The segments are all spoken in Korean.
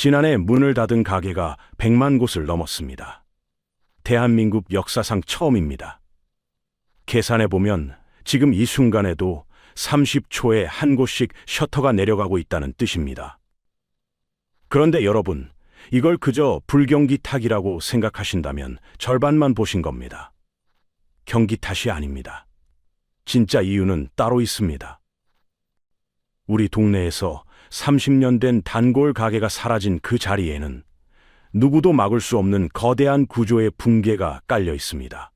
지난해 문을 닫은 가게가 100만 곳을 넘었습니다. 대한민국 역사상 처음입니다. 계산해보면 지금 이 순간에도 30초에 한 곳씩 셔터가 내려가고 있다는 뜻입니다. 그런데 여러분, 이걸 그저 불경기 탓이라고 생각하신다면 절반만 보신 겁니다. 경기 탓이 아닙니다. 진짜 이유는 따로 있습니다. 우리 동네에서 30년 된 단골 가게가 사라진 그 자리에는 누구도 막을 수 없는 거대한 구조의 붕괴가 깔려 있습니다.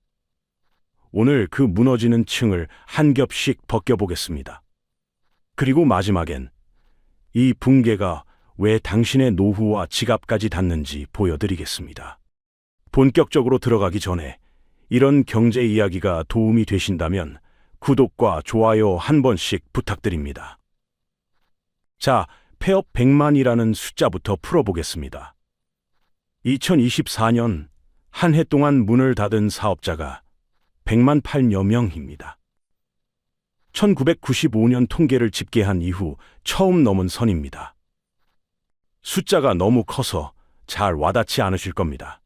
오늘 그 무너지는 층을 한 겹씩 벗겨보겠습니다. 그리고 마지막엔 이 붕괴가 왜 당신의 노후와 지갑까지 닿는지 보여드리겠습니다. 본격적으로 들어가기 전에 이런 경제 이야기가 도움이 되신다면 구독과 좋아요 한 번씩 부탁드립니다. 자, 폐업 100만이라는 숫자부터 풀어보겠습니다. 2024년 한 해 동안 문을 닫은 사업자가 100만 8여 명입니다. 1995년 통계를 집계한 이후 처음 넘은 선입니다. 숫자가 너무 커서 잘 와닿지 않으실 겁니다.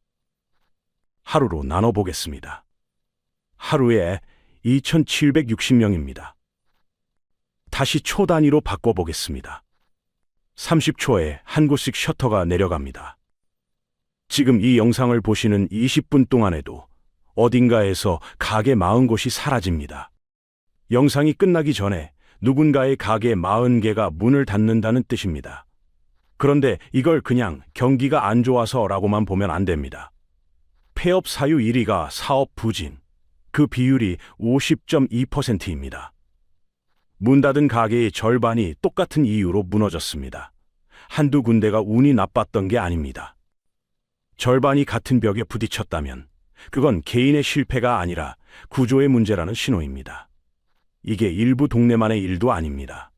하루로 나눠보겠습니다. 하루에 2,760명입니다. 다시 초 단위로 바꿔보겠습니다. 30초에 한 곳씩 셔터가 내려갑니다. 지금 이 영상을 보시는 20분 동안에도 어딘가에서 가게 40곳이 사라집니다. 영상이 끝나기 전에 누군가의 가게 40개가 문을 닫는다는 뜻입니다. 그런데 이걸 그냥 경기가 안 좋아서라고만 보면 안 됩니다. 폐업 사유 1위가 사업 부진, 그 비율이 50.2%입니다. 문 닫은 가게의 절반이 똑같은 이유로 무너졌습니다. 한두 군데가 운이 나빴던 게 아닙니다. 절반이 같은 벽에 부딪혔다면 그건 개인의 실패가 아니라 구조의 문제라는 신호입니다. 이게 일부 동네만의 일도 아닙니다.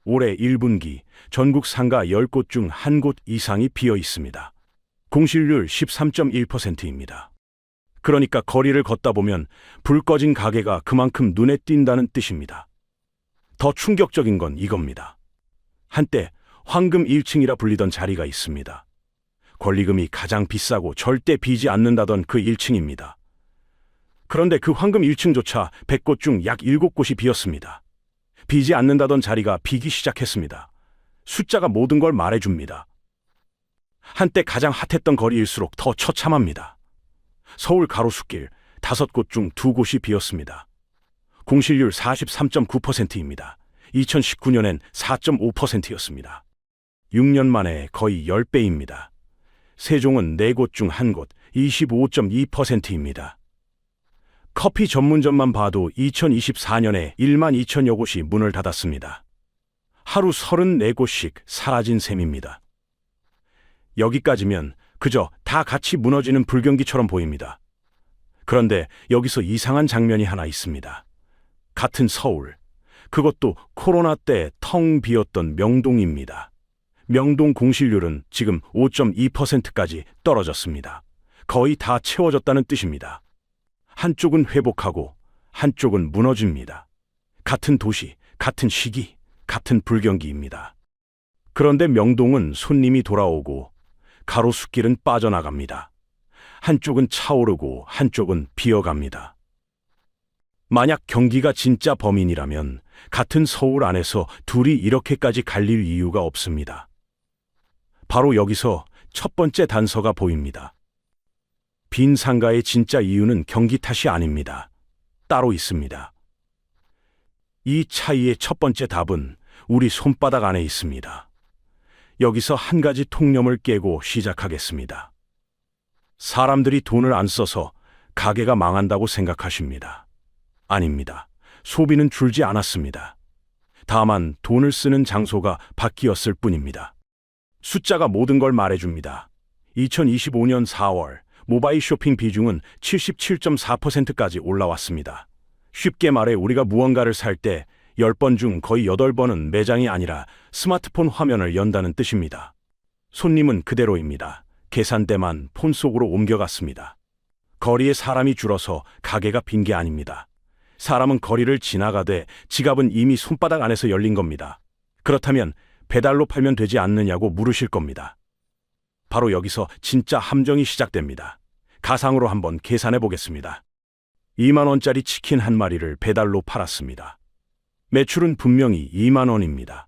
올해 1분기 전국 상가 10곳 중 1곳 이상이 비어 있습니다. 공실률 13.1%입니다. 그러니까 거리를 걷다 보면 불 꺼진 가게가 그만큼 눈에 띈다는 뜻입니다. 더 충격적인 건 이겁니다. 한때 황금 1층이라 불리던 자리가 있습니다. 권리금이 가장 비싸고 절대 비지 않는다던 그 1층입니다. 그런데 그 황금 1층조차 100곳 중 약 7곳이 비었습니다. 비지 않는다던 자리가 비기 시작했습니다. 숫자가 모든 걸 말해줍니다. 한때 가장 핫했던 거리일수록 더 처참합니다. 서울 가로수길 5곳 중 2곳이 비었습니다. 공실률 43.9%입니다. 2019년엔 4.5%였습니다. 6년 만에 거의 10배입니다. 세종은 4곳 중 1곳, 25.2%입니다. 커피 전문점만 봐도 2024년에 1만 2천여 곳이 문을 닫았습니다. 하루 34곳씩 사라진 셈입니다. 여기까지면 그저 다 같이 무너지는 불경기처럼 보입니다. 그런데 여기서 이상한 장면이 하나 있습니다. 같은 서울, 그것도 코로나 때 텅 비었던 명동입니다. 명동 공실률은 지금 5.2%까지 떨어졌습니다. 거의 다 채워졌다는 뜻입니다. 한쪽은 회복하고 한쪽은 무너집니다. 같은 도시, 같은 시기, 같은 불경기입니다. 그런데 명동은 손님이 돌아오고 가로수길은 빠져나갑니다. 한쪽은 차오르고 한쪽은 비어갑니다. 만약 경기가 진짜 범인이라면 같은 서울 안에서 둘이 이렇게까지 갈릴 이유가 없습니다. 바로 여기서 첫 번째 단서가 보입니다. 빈 상가의 진짜 이유는 경기 탓이 아닙니다. 따로 있습니다. 이 차이의 첫 번째 답은 우리 손바닥 안에 있습니다. 여기서 한 가지 통념을 깨고 시작하겠습니다. 사람들이 돈을 안 써서 가게가 망한다고 생각하십니다. 아닙니다. 소비는 줄지 않았습니다. 다만 돈을 쓰는 장소가 바뀌었을 뿐입니다. 숫자가 모든 걸 말해줍니다. 2025년 4월 모바일 쇼핑 비중은 77.4%까지 올라왔습니다. 쉽게 말해 우리가 무언가를 살 때 10번 중 거의 8번은 매장이 아니라 스마트폰 화면을 연다는 뜻입니다. 손님은 그대로입니다. 계산대만 폰 속으로 옮겨갔습니다. 거리에 사람이 줄어서 가게가 빈 게 아닙니다. 사람은 거리를 지나가되 지갑은 이미 손바닥 안에서 열린 겁니다. 그렇다면 배달로 팔면 되지 않느냐고 물으실 겁니다. 바로 여기서 진짜 함정이 시작됩니다. 가상으로 한번 계산해 보겠습니다. 2만 원짜리 치킨 한 마리를 배달로 팔았습니다. 매출은 분명히 2만 원입니다.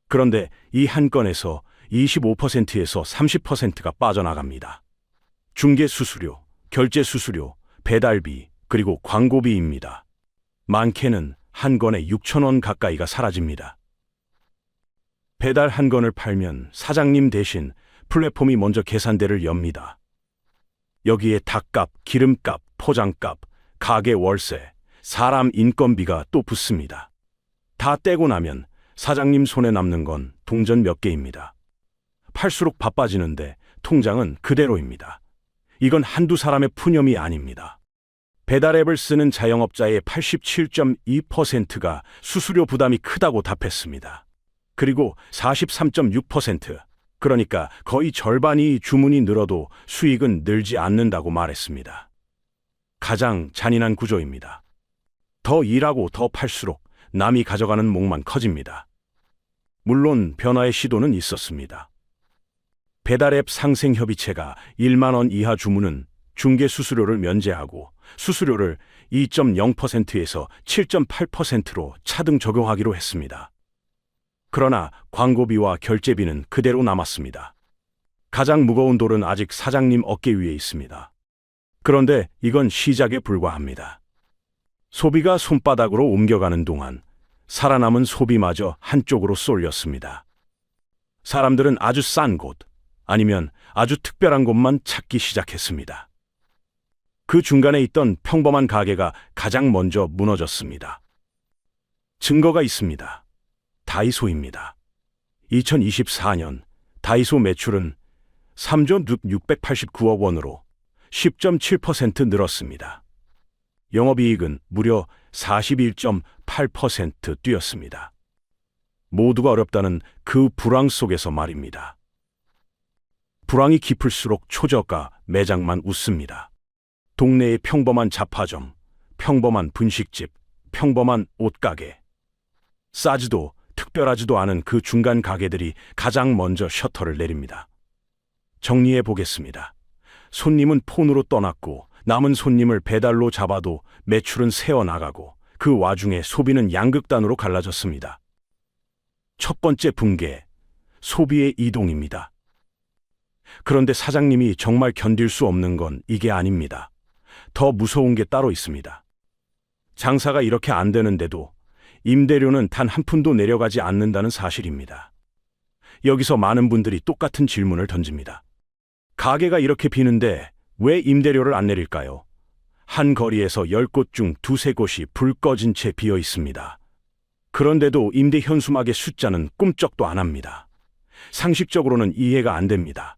그런데 이 한 건에서 25%에서 30%가 빠져나갑니다. 중개 수수료, 결제 수수료, 배달비, 그리고 광고비입니다. 많게는 한 건에 6천 원 가까이가 사라집니다. 배달 한 건을 팔면 사장님 대신 플랫폼이 먼저 계산대를 엽니다. 여기에 닭값, 기름값, 포장값, 가게 월세, 사람 인건비가 또 붙습니다. 다 떼고 나면 사장님 손에 남는 건 동전 몇 개입니다. 팔수록 바빠지는데 통장은 그대로입니다. 이건 한두 사람의 푸념이 아닙니다. 배달 앱을 쓰는 자영업자의 87.2%가 수수료 부담이 크다고 답했습니다. 그리고 43.6%, 그러니까 거의 절반이 주문이 늘어도 수익은 늘지 않는다고 말했습니다. 가장 잔인한 구조입니다. 더 일하고 더 팔수록 남이 가져가는 몫만 커집니다. 물론 변화의 시도는 있었습니다. 배달앱 상생협의체가 1만 원 이하 주문은 중개 수수료를 면제하고 수수료를 2.0%에서 7.8%로 차등 적용하기로 했습니다. 그러나 광고비와 결제비는 그대로 남았습니다. 가장 무거운 돌은 아직 사장님 어깨 위에 있습니다. 그런데 이건 시작에 불과합니다. 소비가 손바닥으로 옮겨가는 동안 살아남은 소비마저 한쪽으로 쏠렸습니다. 사람들은 아주 싼 곳, 아니면 아주 특별한 곳만 찾기 시작했습니다. 그 중간에 있던 평범한 가게가 가장 먼저 무너졌습니다. 증거가 있습니다. 다이소입니다. 2024년 다이소 매출은 3조 689억 원으로 10.7% 늘었습니다. 영업이익은 무려 41.8% 뛰었습니다. 모두가 어렵다는 그 불황 속에서 말입니다. 불황이 깊을수록 초저가 매장만 웃습니다. 동네의 평범한 잡화점, 평범한 분식집, 평범한 옷가게. 싸지도 특별하지도 않은 그 중간 가게들이 가장 먼저 셔터를 내립니다. 정리해 보겠습니다. 손님은 폰으로 떠났고 남은 손님을 배달로 잡아도 매출은 새어나가고 그 와중에 소비는 양극단으로 갈라졌습니다. 첫 번째 붕괴, 소비의 이동입니다. 그런데 사장님이 정말 견딜 수 없는 건 이게 아닙니다. 더 무서운 게 따로 있습니다. 장사가 이렇게 안 되는데도 임대료는 단 한 푼도 내려가지 않는다는 사실입니다. 여기서 많은 분들이 똑같은 질문을 던집니다. 가게가 이렇게 비는데 왜 임대료를 안 내릴까요? 한 거리에서 10곳 중 두세 곳이 불 꺼진 채 비어 있습니다. 그런데도 임대 현수막의 숫자는 꿈쩍도 안 합니다. 상식적으로는 이해가 안 됩니다.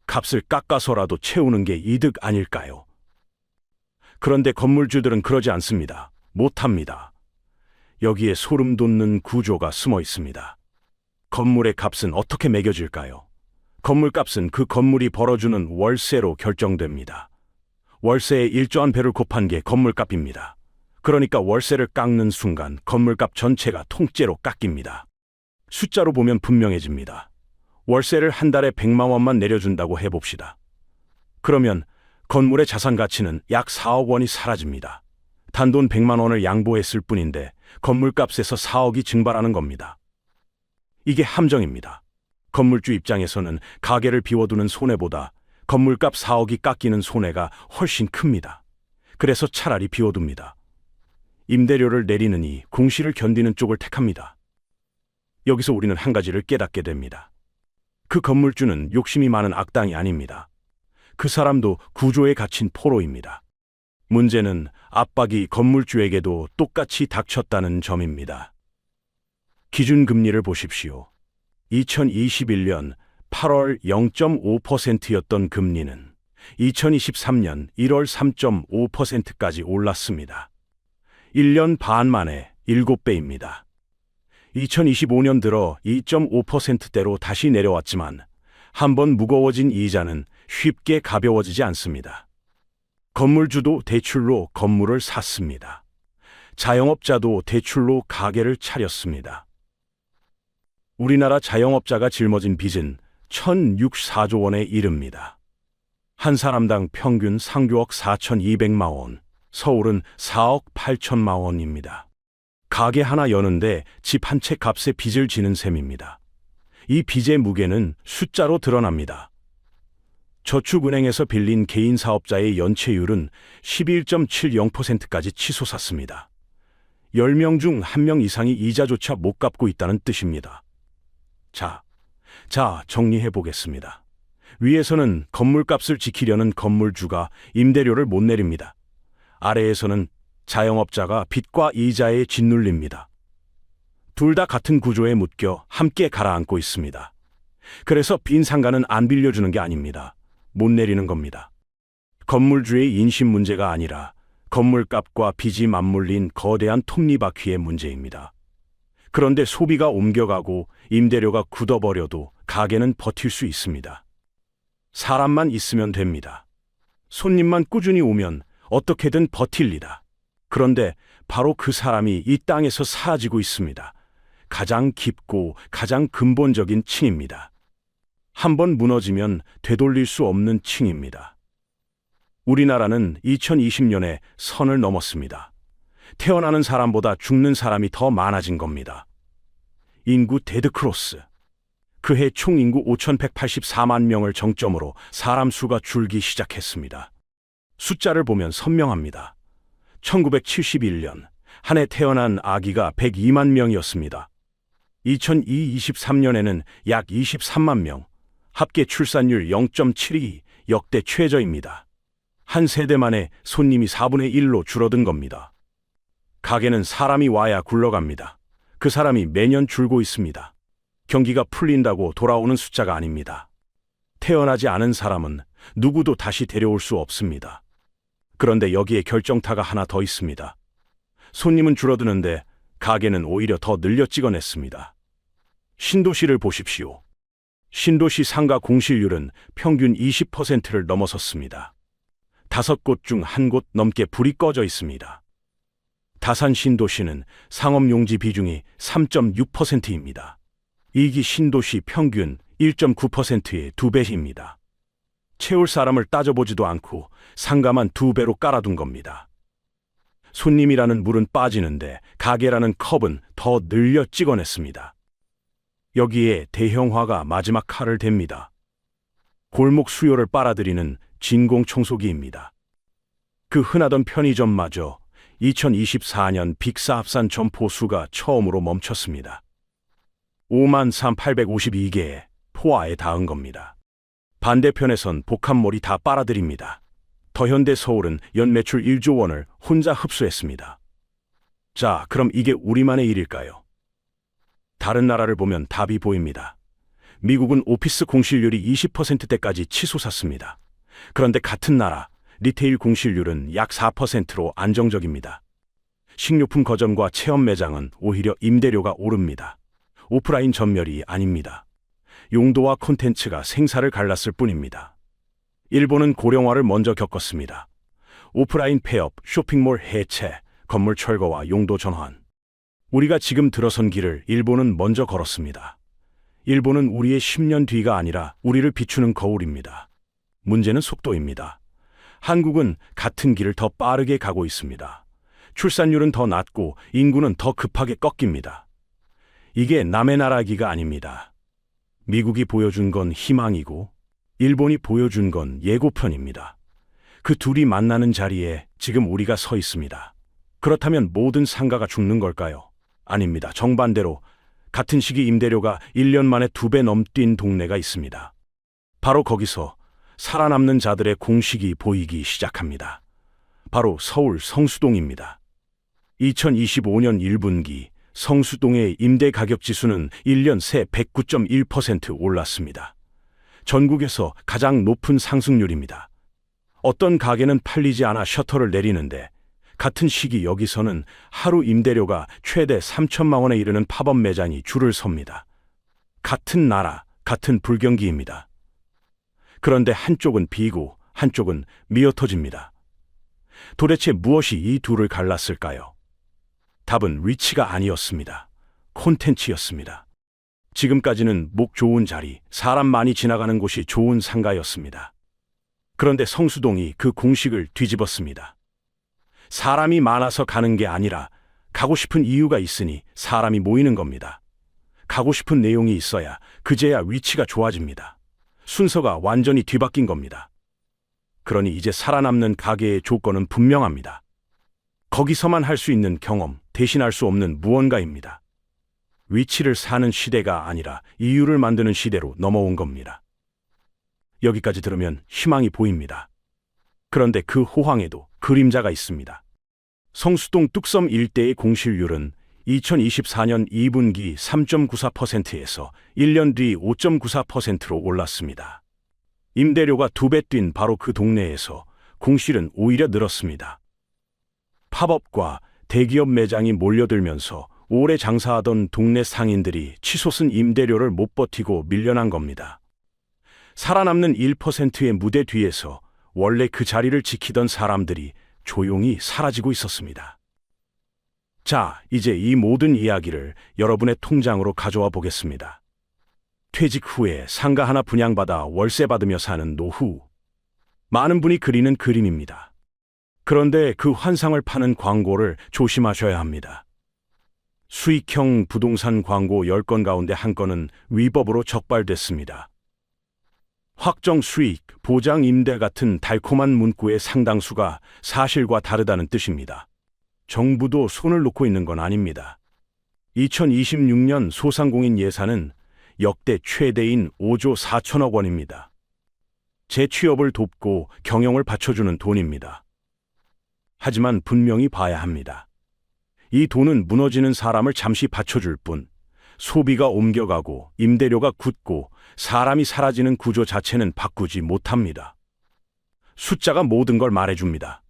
값을 깎아서라도 채우는 게 이득 아닐까요? 그런데 건물주들은 그러지 않습니다. 못합니다. 여기에 소름 돋는 구조가 숨어 있습니다. 건물의 값은 어떻게 매겨질까요? 건물값은 그 건물이 벌어주는 월세로 결정됩니다. 월세의 일조한 배를 곱한 게 건물값입니다. 그러니까 월세를 깎는 순간 건물값 전체가 통째로 깎입니다. 숫자로 보면 분명해집니다. 월세를 한 달에 100만 원만 내려준다고 해봅시다. 그러면 건물의 자산 가치는 약 4억 원이 사라집니다. 단돈 100만 원을 양보했을 뿐인데 건물값에서 4억이 증발하는 겁니다. 이게 함정입니다. 건물주 입장에서는 가게를 비워두는 손해보다 건물값 4억이 깎이는 손해가 훨씬 큽니다. 그래서 차라리 비워둡니다. 임대료를 내리느니 공시를 견디는 쪽을 택합니다. 여기서 우리는 한 가지를 깨닫게 됩니다. 그 건물주는 욕심이 많은 악당이 아닙니다. 그 사람도 구조에 갇힌 포로입니다. 문제는 압박이 건물주에게도 똑같이 닥쳤다는 점입니다. 기준금리를 보십시오. 2021년 8월 0.5%였던 금리는 2023년 1월 3.5%까지 올랐습니다. 1년 반 만에 7배입니다. 2025년 들어 2.5%대로 다시 내려왔지만 한번 무거워진 이자는 쉽게 가벼워지지 않습니다. 건물주도 대출로 건물을 샀습니다. 자영업자도 대출로 가게를 차렸습니다. 우리나라 자영업자가 짊어진 빚은 1,064조 원에 이릅니다. 한 사람당 평균 상교억 4,200만 원, 서울은 4억 8천만 원입니다. 가게 하나 여는데 집 한 채 값에 빚을 지는 셈입니다. 이 빚의 무게는 숫자로 드러납니다. 저축은행에서 빌린 개인 사업자의 연체율은 11.70%까지 치솟았습니다. 10명 중 1명 이상이 이자조차 못 갚고 있다는 뜻입니다. 자, 정리해 보겠습니다. 위에서는 건물값을 지키려는 건물주가 임대료를 못 내립니다. 아래에서는 자영업자가 빚과 이자에 짓눌립니다. 둘 다 같은 구조에 묶여 함께 가라앉고 있습니다. 그래서 빈 상가는 안 빌려주는 게 아닙니다. 못 내리는 겁니다. 건물주의 인심 문제가 아니라 건물값과 빚이 맞물린 거대한 톱니바퀴의 문제입니다. 그런데 소비가 옮겨가고 임대료가 굳어버려도 가게는 버틸 수 있습니다. 사람만 있으면 됩니다. 손님만 꾸준히 오면 어떻게든 버틸리다. 그런데 바로 그 사람이 이 땅에서 사라지고 있습니다. 가장 깊고 가장 근본적인 층입니다. 한번 무너지면 되돌릴 수 없는 층입니다. 우리나라는 2020년에 선을 넘었습니다. 태어나는 사람보다 죽는 사람이 더 많아진 겁니다. 인구 데드크로스. 그해 총인구 5,184만 명을 정점으로 사람 수가 줄기 시작했습니다. 숫자를 보면 선명합니다. 1971년 한 해 태어난 아기가 102만 명이었습니다. 2023년에는 약 23만 명, 합계 출산율 0.72, 역대 최저입니다. 한 세대 만에 손님이 4분의 1로 줄어든 겁니다. 가게는 사람이 와야 굴러갑니다. 그 사람이 매년 줄고 있습니다. 경기가 풀린다고 돌아오는 숫자가 아닙니다. 태어나지 않은 사람은 누구도 다시 데려올 수 없습니다. 그런데 여기에 결정타가 하나 더 있습니다. 손님은 줄어드는데 가게는 오히려 더 늘려 찍어냈습니다. 신도시를 보십시오. 신도시 상가 공실률은 평균 20%를 넘어섰습니다. 5곳 중 1곳 넘게 불이 꺼져 있습니다. 다산 신도시는 상업용지 비중이 3.6%입니다. 이기 신도시 평균 1.9%의 2배입니다. 채울 사람을 따져보지도 않고 상가만 2배로 깔아둔 겁니다. 손님이라는 물은 빠지는데 가게라는 컵은 더 늘려 찍어냈습니다. 여기에 대형화가 마지막 칼을 댑니다. 골목 수요를 빨아들이는 진공청소기입니다. 그 흔하던 편의점마저 2024년 빅사 합산 점포 수가 처음으로 멈췄습니다. 53,852개의 포화에 닿은 겁니다. 반대편에선 복합몰이 다 빨아들입니다. 더현대 서울은 연매출 1조 원을 혼자 흡수했습니다. 자, 그럼 이게 우리만의 일일까요? 다른 나라를 보면 답이 보입니다. 미국은 오피스 공실률이 20%대까지 치솟았습니다. 그런데 같은 나라 리테일 공실률은 약 4%로 안정적입니다. 식료품 거점과 체험 매장은 오히려 임대료가 오릅니다. 오프라인 전멸이 아닙니다. 용도와 콘텐츠가 생사를 갈랐을 뿐입니다. 일본은 고령화를 먼저 겪었습니다. 오프라인 폐업, 쇼핑몰 해체, 건물 철거와 용도 전환. 우리가 지금 들어선 길을 일본은 먼저 걸었습니다. 일본은 우리의 10년 뒤가 아니라 우리를 비추는 거울입니다. 문제는 속도입니다. 한국은 같은 길을 더 빠르게 가고 있습니다. 출산율은 더 낮고 인구는 더 급하게 꺾입니다. 이게 남의 나라기가 아닙니다. 미국이 보여준 건 희망이고 일본이 보여준 건 예고편입니다. 그 둘이 만나는 자리에 지금 우리가 서 있습니다. 그렇다면 모든 상가가 죽는 걸까요? 아닙니다. 정반대로 같은 시기 임대료가 1년 만에 2배 넘뛴 동네가 있습니다. 바로 거기서 살아남는 자들의 공식이 보이기 시작합니다. 바로 서울 성수동입니다. 2025년 1분기 성수동의 임대 가격 지수는 1년 새 109.1% 올랐습니다. 전국에서 가장 높은 상승률입니다. 어떤 가게는 팔리지 않아 셔터를 내리는데 같은 시기 여기서는 하루 임대료가 최대 3천만 원에 이르는 팝업 매장이 줄을 섭니다. 같은 나라, 같은 불경기입니다. 그런데 한쪽은 비고 한쪽은 미어터집니다. 도대체 무엇이 이 둘을 갈랐을까요? 답은 위치가 아니었습니다. 콘텐츠였습니다. 지금까지는 목 좋은 자리, 사람 많이 지나가는 곳이 좋은 상가였습니다. 그런데 성수동이 그 공식을 뒤집었습니다. 사람이 많아서 가는 게 아니라 가고 싶은 이유가 있으니 사람이 모이는 겁니다. 가고 싶은 내용이 있어야 그제야 위치가 좋아집니다. 순서가 완전히 뒤바뀐 겁니다. 그러니 이제 살아남는 가게의 조건은 분명합니다. 거기서만 할 수 있는 경험, 대신할 수 없는 무언가입니다. 위치를 사는 시대가 아니라 이유를 만드는 시대로 넘어온 겁니다. 여기까지 들으면 희망이 보입니다. 그런데 그 호황에도 그림자가 있습니다. 성수동 뚝섬 일대의 공실률은 2024년 2분기 3.94%에서 1년 뒤 5.94%로 올랐습니다. 임대료가 2배 뛴 바로 그 동네에서 공실은 오히려 늘었습니다. 팝업과 대기업 매장이 몰려들면서 오래 장사하던 동네 상인들이 치솟은 임대료를 못 버티고 밀려난 겁니다. 살아남는 1%의 무대 뒤에서 원래 그 자리를 지키던 사람들이 조용히 사라지고 있었습니다. 자, 이제 이 모든 이야기를 여러분의 통장으로 가져와 보겠습니다. 퇴직 후에 상가 하나 분양받아 월세 받으며 사는 노후. 많은 분이 그리는 그림입니다. 그런데 그 환상을 파는 광고를 조심하셔야 합니다. 수익형 부동산 광고 10건 가운데 1건은 위법으로 적발됐습니다. 확정 수익, 보장 임대 같은 달콤한 문구의 상당수가 사실과 다르다는 뜻입니다. 정부도 손을 놓고 있는 건 아닙니다. 2026년 소상공인 예산은 역대 최대인 5조 4천억 원입니다. 재취업을 돕고 경영을 받쳐주는 돈입니다. 하지만 분명히 봐야 합니다. 이 돈은 무너지는 사람을 잠시 받쳐줄 뿐, 소비가 옮겨가고 임대료가 굳고 사람이 사라지는 구조 자체는 바꾸지 못합니다. 숫자가 모든 걸 말해줍니다.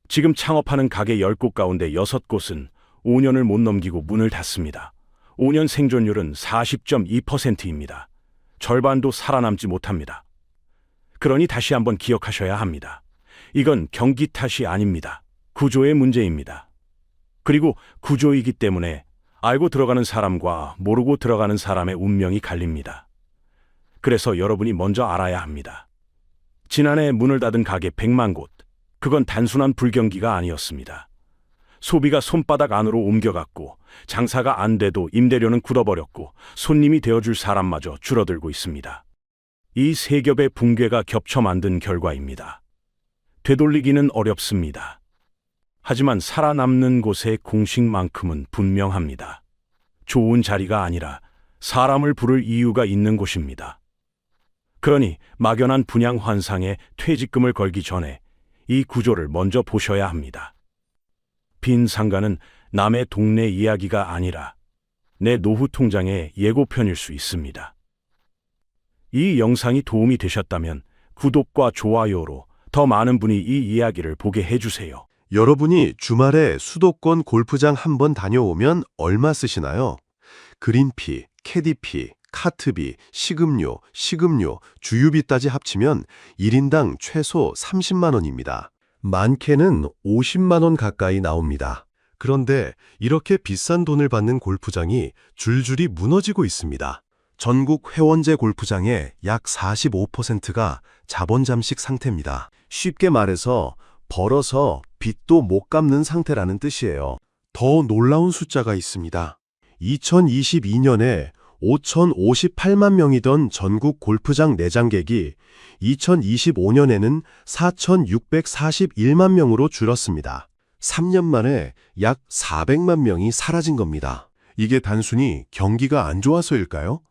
지금 창업하는 가게 10곳 가운데 6곳은 5년을 못 넘기고 문을 닫습니다. 5년 생존율은 40.2%입니다. 절반도 살아남지 못합니다. 그러니 다시 한번 기억하셔야 합니다. 이건 경기 탓이 아닙니다. 구조의 문제입니다. 그리고 구조이기 때문에 알고 들어가는 사람과 모르고 들어가는 사람의 운명이 갈립니다. 그래서 여러분이 먼저 알아야 합니다. 지난해 문을 닫은 가게 100만 곳, 그건 단순한 불경기가 아니었습니다. 소비가 손바닥 안으로 옮겨갔고 장사가 안 돼도 임대료는 굳어버렸고 손님이 되어줄 사람마저 줄어들고 있습니다. 이 세 겹의 붕괴가 겹쳐 만든 결과입니다. 되돌리기는 어렵습니다. 하지만 살아남는 곳의 공식만큼은 분명합니다. 좋은 자리가 아니라 사람을 부를 이유가 있는 곳입니다. 그러니 막연한 분양 환상에 퇴직금을 걸기 전에 이 구조를 먼저 보셔야 합니다. 빈 상가는 남의 동네 이야기가 아니라 내 노후 통장의 예고편일 수 있습니다. 이 영상이 도움이 되셨다면 구독과 좋아요로 더 많은 분이 이 이야기를 보게 해주세요. 여러분이 주말에 수도권 골프장 한번 다녀오면 얼마 쓰시나요? 그린피, 캐디피, 카트비, 식음료, 주유비까지 합치면 1인당 최소 30만 원입니다. 많게는 50만 원 가까이 나옵니다. 그런데 이렇게 비싼 돈을 받는 골프장이 줄줄이 무너지고 있습니다. 전국 회원제 골프장의 약 45%가 자본 잠식 상태입니다. 쉽게 말해서 벌어서 빚도 못 갚는 상태라는 뜻이에요. 더 놀라운 숫자가 있습니다. 2022년에 5,058만 명이던 전국 골프장 내장객이 2025년에는 4,641만 명으로 줄었습니다. 3년 만에 약 400만 명이 사라진 겁니다. 이게 단순히 경기가 안 좋아서일까요?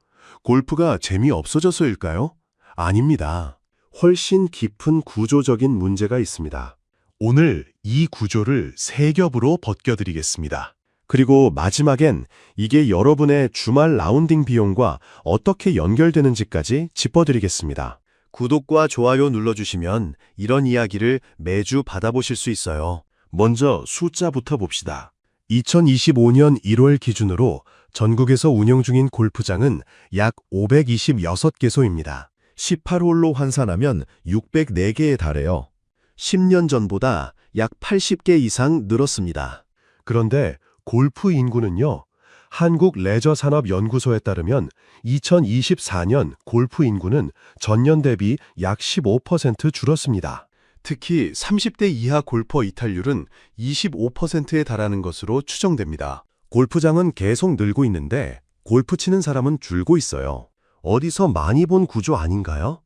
골프가 재미없어져서일까요? 아닙니다. 훨씬 깊은 구조적인 문제가 있습니다. 오늘 이 구조를 세 겹으로 벗겨드리겠습니다. 그리고 마지막엔 이게 여러분의 주말 라운딩 비용과 어떻게 연결되는지까지 짚어드리겠습니다. 구독과 좋아요 눌러주시면 이런 이야기를 매주 받아보실 수 있어요. 먼저 숫자부터 봅시다. 2025년 1월 기준으로 전국에서 운영 중인 골프장은 약 526개소입니다. 18홀로 환산하면 604개에 달해요. 10년 전보다 약 80개 이상 늘었습니다. 그런데 골프 인구는요, 한국레저산업연구소에 따르면 2024년 골프 인구는 전년 대비 약 15% 줄었습니다. 특히 30대 이하 골퍼 이탈률은 25%에 달하는 것으로 추정됩니다. 골프장은 계속 늘고 있는데 골프 치는 사람은 줄고 있어요. 어디서 많이 본 구조 아닌가요?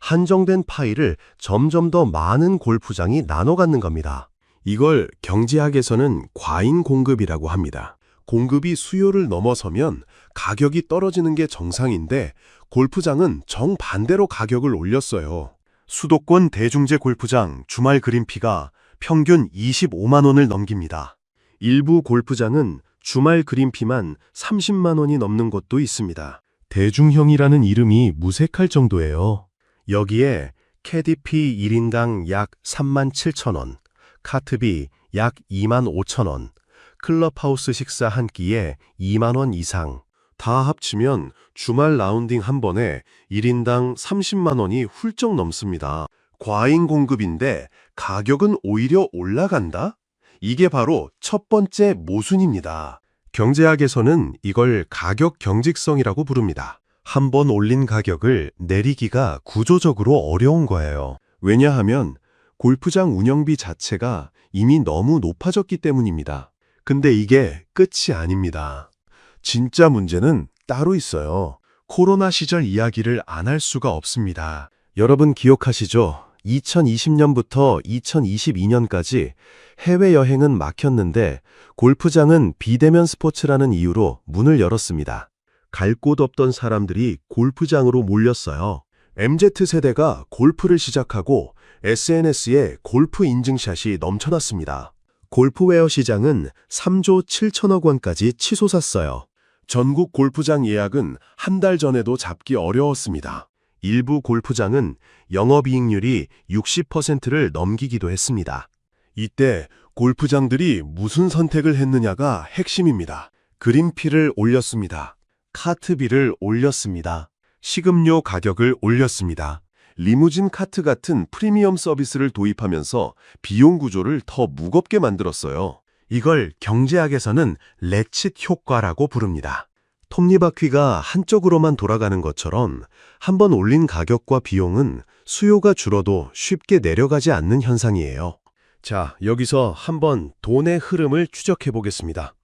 한정된 파일을 점점 더 많은 골프장이 나눠 갖는 겁니다. 이걸 경제학에서는 과잉 공급이라고 합니다. 공급이 수요를 넘어서면 가격이 떨어지는 게 정상인데 골프장은 정반대로 가격을 올렸어요. 수도권 대중제 골프장 주말 그린피가 평균 25만 원을 넘깁니다. 일부 골프장은 주말 그린피만 30만 원이 넘는 곳도 있습니다. 대중형이라는 이름이 무색할 정도예요. 여기에 캐디피 1인당 약 3만 7천 원, 카트비 약 2만 5천 원, 클럽하우스 식사 한 끼에 2만 원 이상, 다 합치면 주말 라운딩 한 번에 1인당 30만 원이 훌쩍 넘습니다. 과잉 공급인데 가격은 오히려 올라간다? 이게 바로 첫 번째 모순입니다. 경제학에서는 이걸 가격 경직성이라고 부릅니다. 한 번 올린 가격을 내리기가 구조적으로 어려운 거예요. 왜냐하면 골프장 운영비 자체가 이미 너무 높아졌기 때문입니다. 근데 이게 끝이 아닙니다. 진짜 문제는 따로 있어요. 코로나 시절 이야기를 안 할 수가 없습니다. 여러분 기억하시죠? 2020년부터 2022년까지 해외여행은 막혔는데 골프장은 비대면 스포츠라는 이유로 문을 열었습니다. 갈 곳 없던 사람들이 골프장으로 몰렸어요. MZ세대가 골프를 시작하고 SNS에 골프 인증샷이 넘쳐났습니다. 골프웨어 시장은 3조 7천억 원까지 치솟았어요. 전국 골프장 예약은 한 달 전에도 잡기 어려웠습니다. 일부 골프장은 영업이익률이 60%를 넘기기도 했습니다. 이때 골프장들이 무슨 선택을 했느냐가 핵심입니다. 그린피를 올렸습니다. 카트비를 올렸습니다. 식음료 가격을 올렸습니다. 리무진 카트 같은 프리미엄 서비스를 도입하면서 비용 구조를 더 무겁게 만들었어요. 이걸 경제학에서는 래칫 효과라고 부릅니다. 톱니바퀴가 한쪽으로만 돌아가는 것처럼 한번 올린 가격과 비용은 수요가 줄어도 쉽게 내려가지 않는 현상이에요. 자, 여기서 한번 돈의 흐름을 추적해 보겠습니다.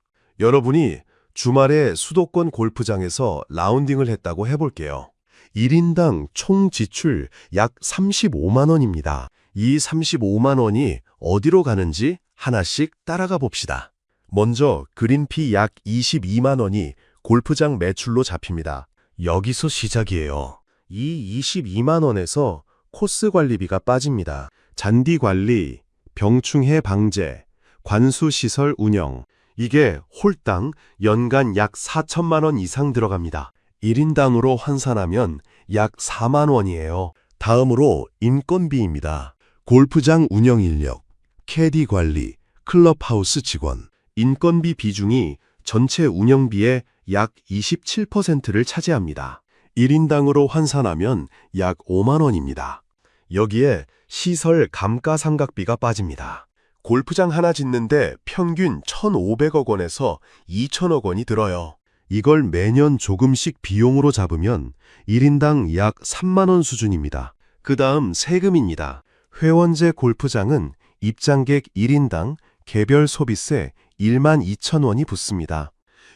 여러분이 주말에 수도권 골프장에서 라운딩을 했다고 해볼게요. 1인당 총 지출 약 35만 원입니다. 이 35만 원이 어디로 가는지 하나씩 따라가 봅시다. 먼저 그린피 약 22만 원이 골프장 매출로 잡힙니다. 여기서 시작이에요. 이 22만 원에서 코스 관리비가 빠집니다. 잔디 관리, 병충해 방제, 관수 시설 운영, 이게 홀당 연간 약 4천만 원 이상 들어갑니다. 1인당으로 환산하면 약 4만 원이에요. 다음으로 인건비입니다. 골프장 운영 인력, 캐디 관리, 클럽하우스 직원. 인건비 비중이 전체 운영비의 약 27%를 차지합니다. 1인당으로 환산하면 약 5만 원입니다. 여기에 시설 감가상각비가 빠집니다. 골프장 하나 짓는데 평균 1,500억 원에서 2천억 원이 들어요. 이걸 매년 조금씩 비용으로 잡으면 1인당 약 3만 원 수준입니다. 그 다음 세금입니다. 회원제 골프장은 입장객 1인당 개별 소비세 1만 2천 원이 붙습니다.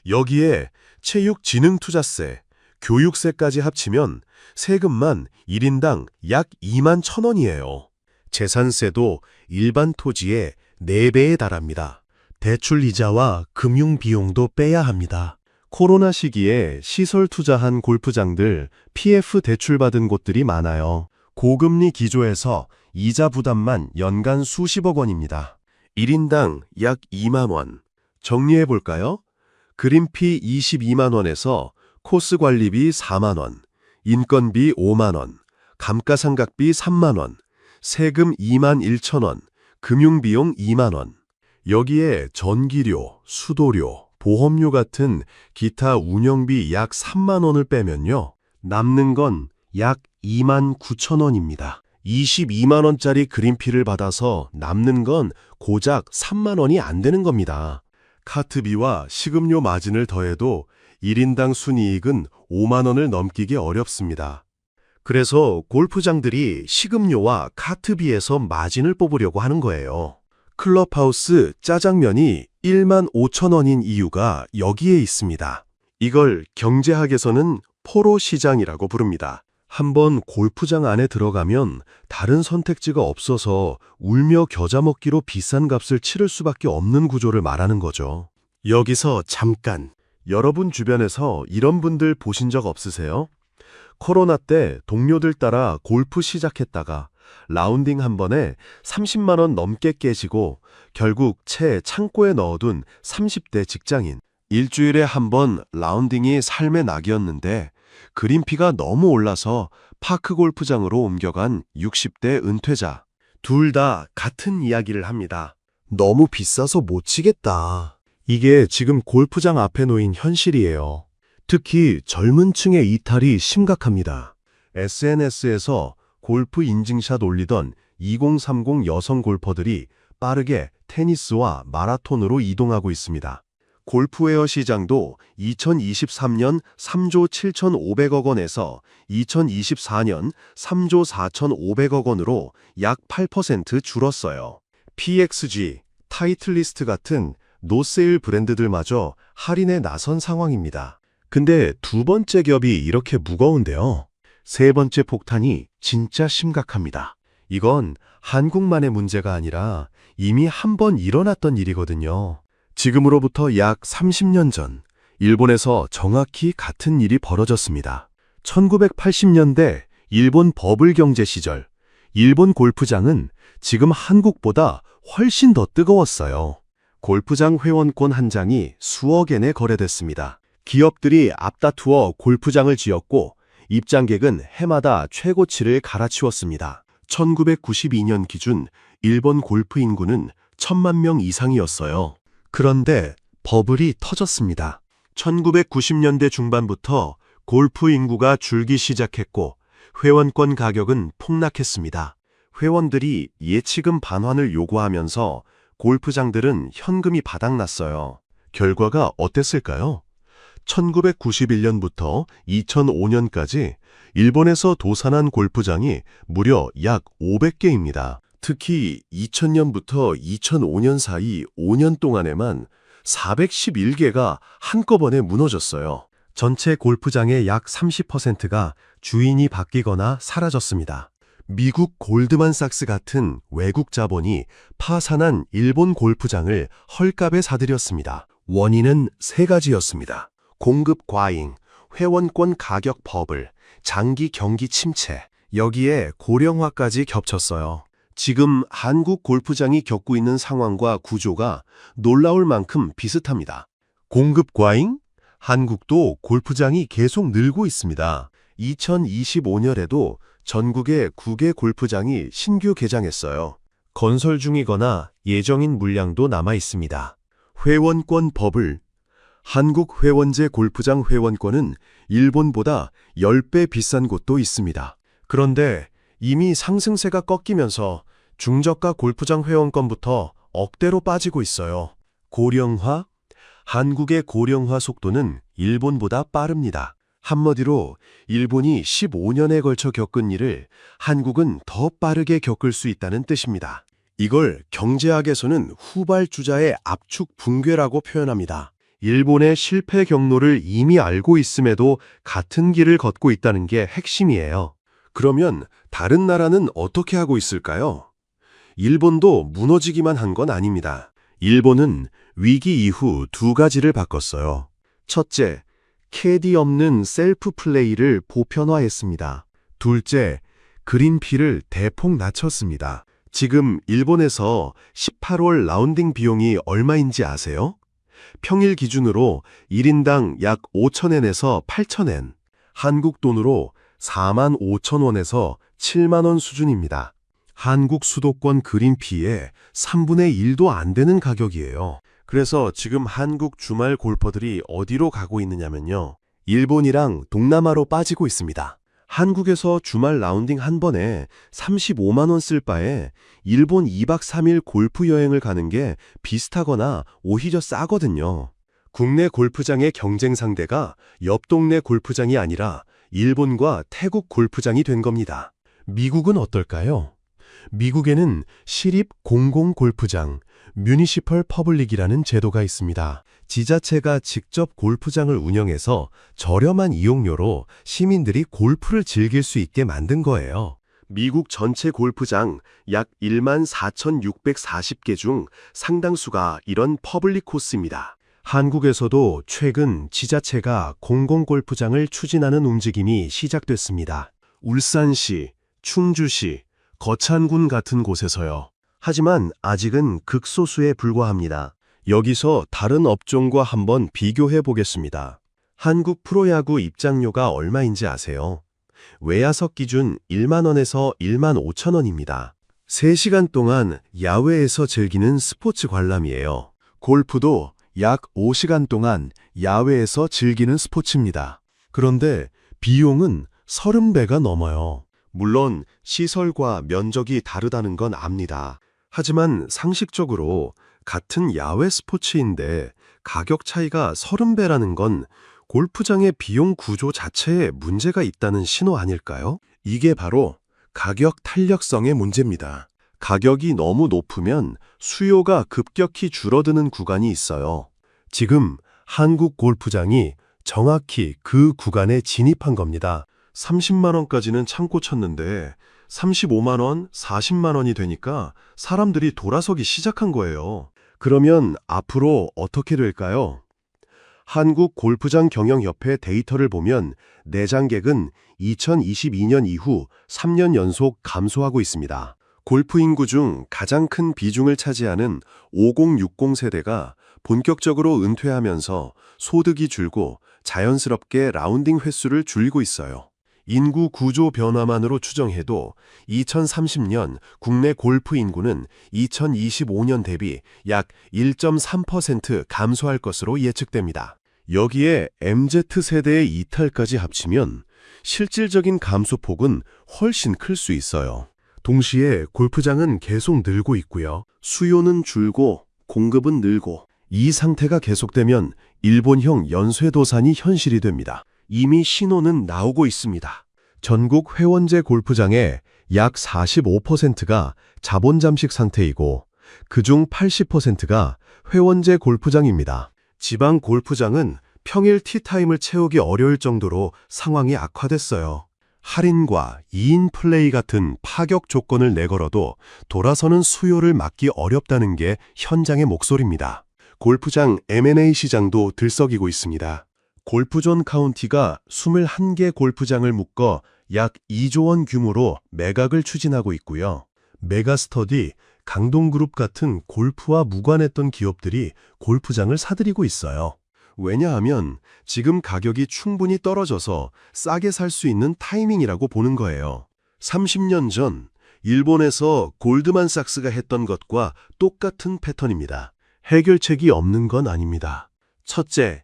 여기에 체육진흥투자세, 교육세까지 합치면 세금만 1인당 약 2만 1천 원이에요. 재산세도 일반 토지의 4배에 달합니다. 대출 이자와 금융비용도 빼야 합니다. 코로나 시기에 시설 투자한 골프장들 PF 대출받은 곳들이 많아요. 고금리 기조에서 이자 부담만 연간 수십억 원입니다. 1인당 약 2만 원. 정리해볼까요? 그린피 22만 원에서 코스 관리비 4만 원, 인건비 5만 원, 감가상각비 3만 원, 세금 2만 1천 원, 금융비용 2만 원. 여기에 전기료, 수도료, 보험료 같은 기타 운영비 약 3만 원을 빼면요. 남는 건 약 2만 9천 원입니다. 22만 원짜리 그린피를 받아서 남는 건 고작 3만 원이 안 되는 겁니다. 카트비와 식음료 마진을 더해도 1인당 순이익은 5만 원을 넘기기 어렵습니다. 그래서 골프장들이 식음료와 카트비에서 마진을 뽑으려고 하는 거예요. 클럽하우스 짜장면이 1만 5천 원인 이유가 여기에 있습니다. 이걸 경제학에서는 포로 시장이라고 부릅니다. 한번 골프장 안에 들어가면 다른 선택지가 없어서 울며 겨자 먹기로 비싼 값을 치를 수밖에 없는 구조를 말하는 거죠. 여기서 잠깐, 여러분 주변에서 이런 분들 보신 적 없으세요? 코로나 때 동료들 따라 골프 시작했다가 라운딩 한 번에 30만 원 넘게 깨지고 결국 채 창고에 넣어둔 30대 직장인. 일주일에 한 번 라운딩이 삶의 낙이었는데 그린피가 너무 올라서 파크 골프장으로 옮겨간 60대 은퇴자. 둘 다 같은 이야기를 합니다. 너무 비싸서 못 치겠다. 이게 지금 골프장 앞에 놓인 현실이에요. 특히 젊은 층의 이탈이 심각합니다. SNS에서 골프 인증샷 올리던 2030 여성 골퍼들이 빠르게 테니스와 마라톤으로 이동하고 있습니다. 골프웨어 시장도 2023년 3조 7,500억 원에서 2024년 3조 4,500억 원으로 약 8% 줄었어요. PXG, 타이틀리스트 같은 노세일 브랜드들마저 할인에 나선 상황입니다. 근데 두 번째 겹이 이렇게 무거운데요. 세 번째 폭탄이 진짜 심각합니다. 이건 한국만의 문제가 아니라 이미 한 번 일어났던 일이거든요. 지금으로부터 약 30년 전, 일본에서 정확히 같은 일이 벌어졌습니다. 1980년대 일본 버블 경제 시절, 일본 골프장은 지금 한국보다 훨씬 더 뜨거웠어요. 골프장 회원권 한 장이 수억 엔에 거래됐습니다. 기업들이 앞다투어 골프장을 지었고 입장객은 해마다 최고치를 갈아치웠습니다. 1992년 기준 일본 골프 인구는 1,000만 명 이상이었어요. 그런데 버블이 터졌습니다. 1990년대 중반부터 골프 인구가 줄기 시작했고 회원권 가격은 폭락했습니다. 회원들이 예치금 반환을 요구하면서 골프장들은 현금이 바닥났어요. 결과가 어땠을까요? 1991년부터 2005년까지 일본에서 도산한 골프장이 무려 약 500개입니다. 특히 2000년부터 2005년 사이 5년 동안에만 411개가 한꺼번에 무너졌어요. 전체 골프장의 약 30%가 주인이 바뀌거나 사라졌습니다. 미국 골드만삭스 같은 외국 자본이 파산한 일본 골프장을 헐값에 사들였습니다. 원인은 세 가지였습니다. 공급 과잉, 회원권 가격 버블, 장기 경기 침체, 여기에 고령화까지 겹쳤어요. 지금 한국 골프장이 겪고 있는 상황과 구조가 놀라울 만큼 비슷합니다. 공급 과잉? 한국도 골프장이 계속 늘고 있습니다. 2025년에도 전국에 9개 골프장이 신규 개장했어요. 건설 중이거나 예정인 물량도 남아 있습니다. 회원권 버블. 한국 회원제 골프장 회원권은 일본보다 10배 비싼 곳도 있습니다. 그런데 이미 상승세가 꺾이면서 중저가 골프장 회원권부터 억대로 빠지고 있어요. 고령화? 한국의 고령화 속도는 일본보다 빠릅니다. 한마디로 일본이 15년에 걸쳐 겪은 일을 한국은 더 빠르게 겪을 수 있다는 뜻입니다. 이걸 경제학에서는 후발주자의 압축 붕괴라고 표현합니다. 일본의 실패 경로를 이미 알고 있음에도 같은 길을 걷고 있다는 게 핵심이에요. 그러면 다른 나라는 어떻게 하고 있을까요? 일본도 무너지기만 한 건 아닙니다. 일본은 위기 이후 두 가지를 바꿨어요. 첫째, 캐디 없는 셀프 플레이를 보편화했습니다. 둘째, 그린피를 대폭 낮췄습니다. 지금 일본에서 18홀 라운딩 비용이 얼마인지 아세요? 평일 기준으로 1인당 약 5,000엔에서 8,000엔, 한국 돈으로 45,000원에서 7만 원 수준입니다. 한국 수도권 그린피의 3분의 1도 안 되는 가격이에요. 그래서 지금 한국 주말 골퍼들이 어디로 가고 있느냐면요. 일본이랑 동남아로 빠지고 있습니다. 한국에서 주말 라운딩 한 번에 35만 원 쓸 바에 일본 2박 3일 골프 여행을 가는 게 비슷하거나 오히려 싸거든요. 국내 골프장의 경쟁 상대가 옆 동네 골프장이 아니라 일본과 태국 골프장이 된 겁니다. 미국은 어떨까요? 미국에는 시립 공공 골프장, 뮤니시펄 퍼블릭이라는 제도가 있습니다. 지자체가 직접 골프장을 운영해서 저렴한 이용료로 시민들이 골프를 즐길 수 있게 만든 거예요. 미국 전체 골프장 약 14,640개 중 상당수가 이런 퍼블릭 코스입니다. 한국에서도 최근 지자체가 공공골프장을 추진하는 움직임이 시작됐습니다. 울산시, 충주시, 거창군 같은 곳에서요. 하지만 아직은 극소수에 불과합니다. 여기서 다른 업종과 한번 비교해 보겠습니다. 한국 프로야구 입장료가 얼마인지 아세요? 외야석 기준 1만 원에서 1만 5천 원입니다. 3시간 동안 야외에서 즐기는 스포츠 관람이에요. 골프도 약 5시간 동안 야외에서 즐기는 스포츠입니다. 그런데 비용은 30배가 넘어요. 물론 시설과 면적이 다르다는 건 압니다. 하지만 상식적으로 같은 야외 스포츠인데 가격 차이가 30배라는 건 골프장의 비용 구조 자체에 문제가 있다는 신호 아닐까요? 이게 바로 가격 탄력성의 문제입니다. 가격이 너무 높으면 수요가 급격히 줄어드는 구간이 있어요. 지금 한국 골프장이 정확히 그 구간에 진입한 겁니다. 30만 원까지는 참고 쳤는데 35만 원, 40만 원이 되니까 사람들이 돌아서기 시작한 거예요. 그러면 앞으로 어떻게 될까요? 한국 골프장 경영협회 데이터를 보면 내장객은 2022년 이후 3년 연속 감소하고 있습니다. 골프 인구 중 가장 큰 비중을 차지하는 5060 세대가 본격적으로 은퇴하면서 소득이 줄고 자연스럽게 라운딩 횟수를 줄이고 있어요. 인구 구조 변화만으로 추정해도 2030년 국내 골프 인구는 2025년 대비 약 1.3% 감소할 것으로 예측됩니다. 여기에 MZ세대의 이탈까지 합치면 실질적인 감소폭은 훨씬 클 수 있어요. 동시에 골프장은 계속 늘고 있고요. 수요는 줄고 공급은 늘고 이 상태가 계속되면 일본형 연쇄도산이 현실이 됩니다. 이미 신호는 나오고 있습니다. 전국 회원제 골프장의 약 45%가 자본 잠식 상태이고 그중 80%가 회원제 골프장입니다. 지방 골프장은 평일 티타임을 채우기 어려울 정도로 상황이 악화됐어요. 할인과 2인 플레이 같은 파격 조건을 내걸어도 돌아서는 수요를 막기 어렵다는 게 현장의 목소리입니다. 골프장 M&A 시장도 들썩이고 있습니다. 골프존 카운티가 21개 골프장을 묶어 약 2조 원 규모로 매각을 추진하고 있고요. 메가스터디, 강동그룹 같은 골프와 무관했던 기업들이 골프장을 사들이고 있어요. 왜냐하면 지금 가격이 충분히 떨어져서 싸게 살 수 있는 타이밍이라고 보는 거예요. 30년 전 일본에서 골드만삭스가 했던 것과 똑같은 패턴입니다. 해결책이 없는 건 아닙니다. 첫째,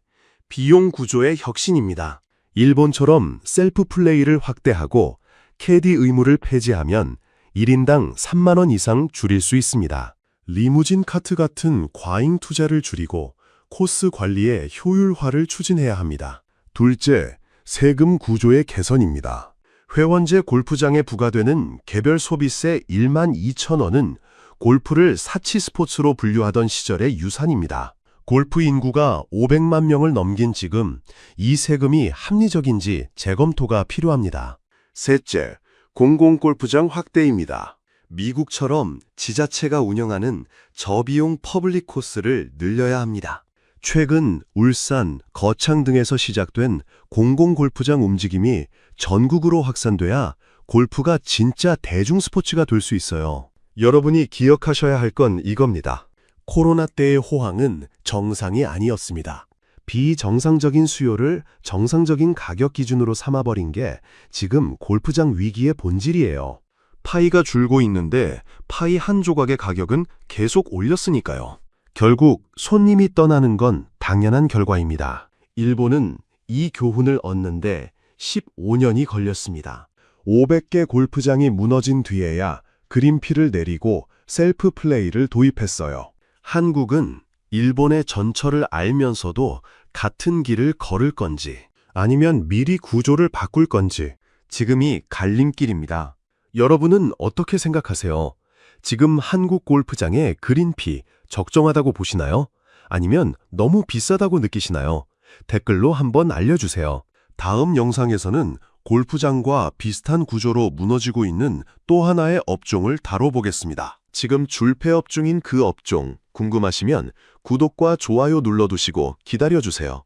비용 구조의 혁신입니다. 일본처럼 셀프 플레이를 확대하고 캐디 의무를 폐지하면 1인당 3만 원 이상 줄일 수 있습니다. 리무진 카트 같은 과잉 투자를 줄이고 코스 관리의 효율화를 추진해야 합니다. 둘째, 세금 구조의 개선입니다. 회원제 골프장에 부과되는 개별 소비세 1만 2천 원은 골프를 사치 스포츠로 분류하던 시절의 유산입니다. 골프 인구가 500만 명을 넘긴 지금 이 세금이 합리적인지 재검토가 필요합니다. 셋째, 공공골프장 확대입니다. 미국처럼 지자체가 운영하는 저비용 퍼블릭 코스를 늘려야 합니다. 최근 울산, 거창 등에서 시작된 공공골프장 움직임이 전국으로 확산돼야 골프가 진짜 대중 스포츠가 될 수 있어요. 여러분이 기억하셔야 할 건 이겁니다. 코로나 때의 호황은 정상이 아니었습니다. 비정상적인 수요를 정상적인 가격 기준으로 삼아버린 게 지금 골프장 위기의 본질이에요. 파이가 줄고 있는데 파이 한 조각의 가격은 계속 올렸으니까요. 결국 손님이 떠나는 건 당연한 결과입니다. 일본은 이 교훈을 얻는데 15년이 걸렸습니다. 500개 골프장이 무너진 뒤에야 그린피를 내리고 셀프 플레이를 도입했어요. 한국은 일본의 전철을 알면서도 같은 길을 걸을 건지 아니면 미리 구조를 바꿀 건지 지금이 갈림길입니다. 여러분은 어떻게 생각하세요? 지금 한국 골프장의 그린피 적정하다고 보시나요? 아니면 너무 비싸다고 느끼시나요? 댓글로 한번 알려주세요. 다음 영상에서는 골프장과 비슷한 구조로 무너지고 있는 또 하나의 업종을 다뤄보겠습니다. 지금 줄폐업 중인 그 업종 궁금하시면 구독과 좋아요 눌러두시고 기다려주세요.